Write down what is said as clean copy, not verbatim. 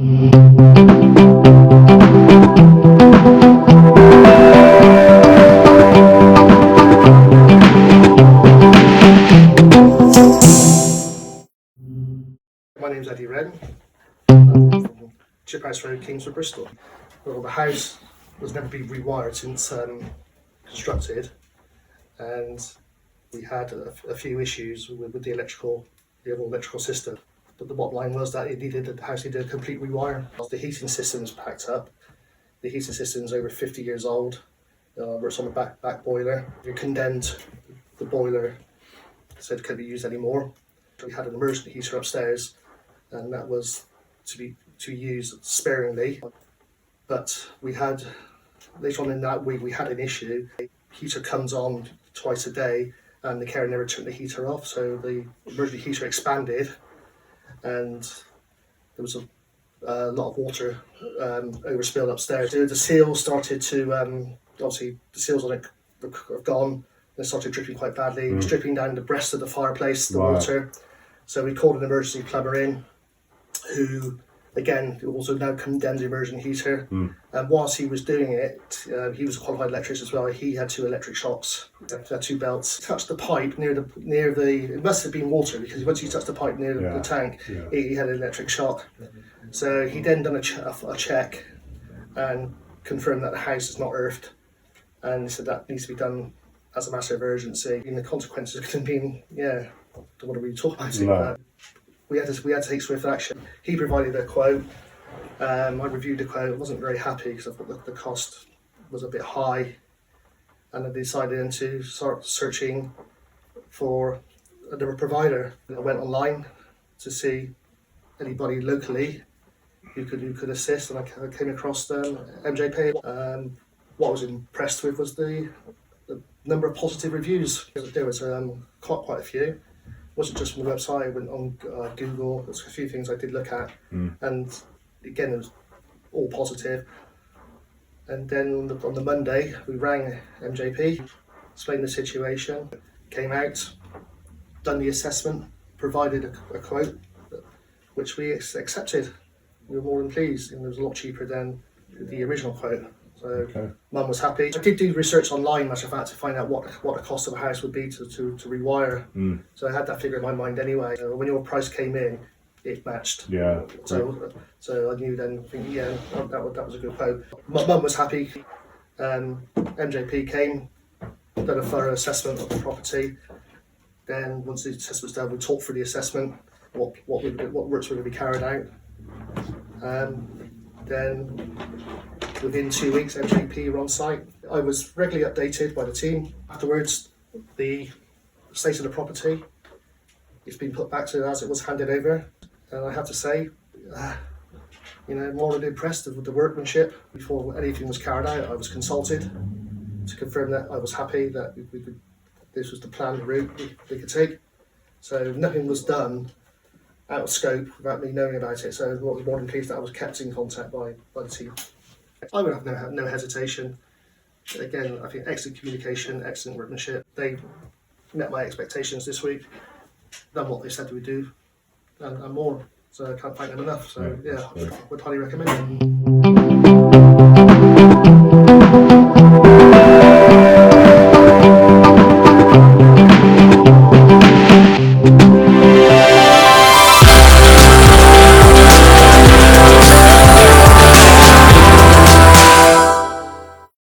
My name's Eddie Wren. I'm from Chip House Road, Kingswood Bristol. Well, the house was never been rewired since constructed, and we had a few issues with the overall electrical system. But the bottom line was that the house needed a complete rewire. The heating system's packed up. The heating system's over 50 years old. Works on the back boiler. We condemned the boiler, said it couldn't be used anymore. We had an emergency heater upstairs, and that was to be used sparingly. But we had, later on in that week, we had an issue. The heater comes on twice a day, and the carer never turned the heater off, so the emergency heater expanded, and there was a lot of water overspilled upstairs. The seals started to, obviously the seals on it have gone, and it started dripping quite badly. It was dripping down the breast of the fireplace, the water. So we called an emergency plumber in, who again also now condemned the emergency heater. And whilst he was doing it, he was a qualified electrician as well. He had 2 electric shocks, had 2 belts. Touched the pipe near the. It must have been water, because once he touched the pipe near the tank, he had an electric shock. So he then done a check and confirmed that the house is not earthed, and he said that needs to be done as a matter of urgency. And the consequences could have been, don't want to really talk about it, but we had to take swift action. He provided a quote. I reviewed the quote. I wasn't very happy because I thought the cost was a bit high, and I decided then to start searching for another provider. I went online to see anybody locally who could assist, and I came across MJP. What I was impressed with was the number of positive reviews. There was quite a few. It wasn't just from the website. I went on Google. There's a few things I did look at, and again, it was all positive. And then on the Monday, we rang MJP, explained the situation, came out, done the assessment, provided a quote, which we accepted. We were more than pleased, and it was a lot cheaper than the original quote. So Mum was happy. I did do research online, matter of fact, to find out what the cost of a house would be to rewire. So I had that figure in my mind anyway. When your price came in, it matched. So I knew then, that was a good quote. Mum was happy. MJP came, done a thorough assessment of the property. Then once the assessment was done, we talked through the assessment, what works were going to be carried out. Then within 2 weeks, MJP were on site. I was regularly updated by the team. Afterwards, the state of the property, it's been put back to as it was handed over. And I have to say, more than impressed with the workmanship. Before anything was carried out, I was consulted to confirm that I was happy that this was the planned route we could take. So nothing was done out of scope without me knowing about it. So I was more than pleased that I was kept in contact by the team. I would have no hesitation. Again, I think excellent communication, excellent workmanship. They met my expectations this week, done what they said they would do, and more. So I can't thank them enough. So I would highly recommend it.